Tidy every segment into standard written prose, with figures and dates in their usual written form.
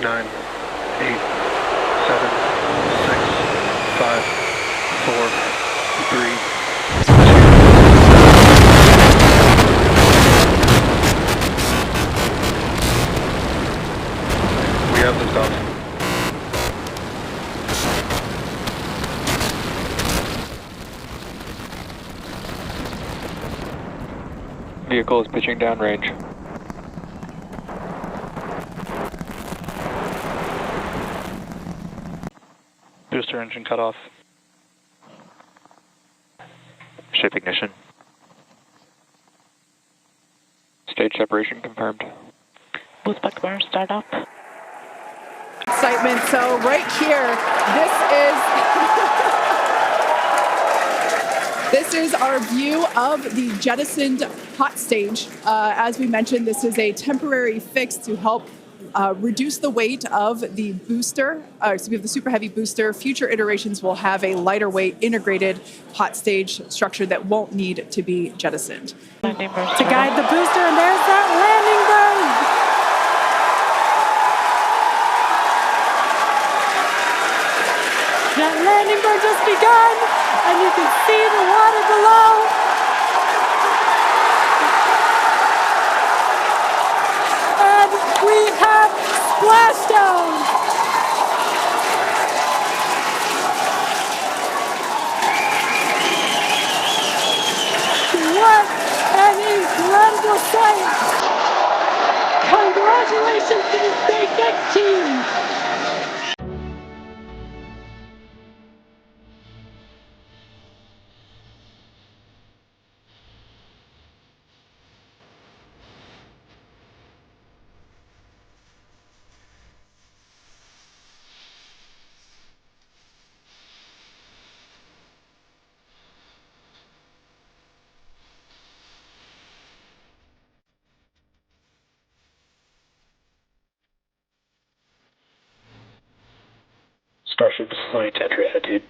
9, 8, 7, 6, 5, 4, 3, 2. We have liftoff. Vehicle is pitching downrange. Booster engine cut off. Ship ignition. Stage separation confirmed. Boost back burn, start up. Excitement. So right here, this is our view of the jettisoned hot stage. As we mentioned, this is a temporary fix to help reduce the weight of the booster, the Super Heavy booster. Future iterations will have a lighter weight integrated hot stage structure that won't need to be jettisoned. To guide the booster, and there's that landing burn. That landing burn just begun, and you can see the water below. And we have splashdown. What an incredible sight! Congratulations to the SpaceX team! Starship flight entry attitude.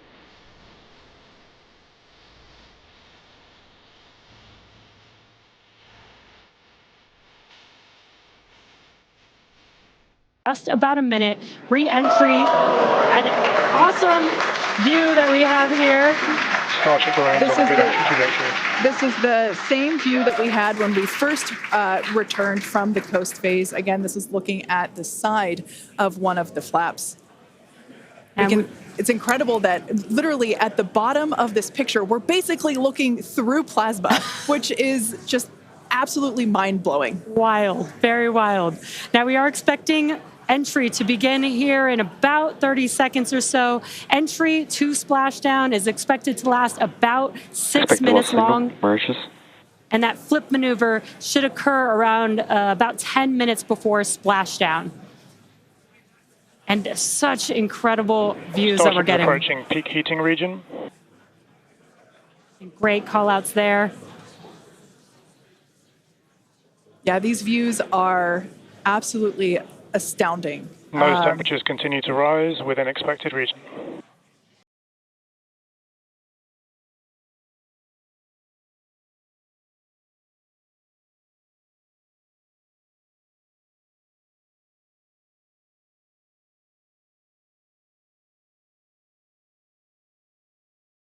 Just about a minute, re-entry, an awesome view that we have here. Starship lands on a good trajectory. This is the same view that we had when we first returned from the coast phase. Again, this is looking at the side of one of the flaps. It's incredible that literally at the bottom of this picture, we're basically looking through plasma, which is just absolutely mind-blowing. Wild, very wild. Now we are expecting entry to begin here in about 30 seconds or so. Entry to splashdown is expected to last about 6 minutes long. And that flip maneuver should occur around about 10 minutes before splashdown. And such incredible views that we're getting. Approaching peak heating region. Great call outs there. Yeah, these views are absolutely astounding. Nose temperatures continue to rise within expected region.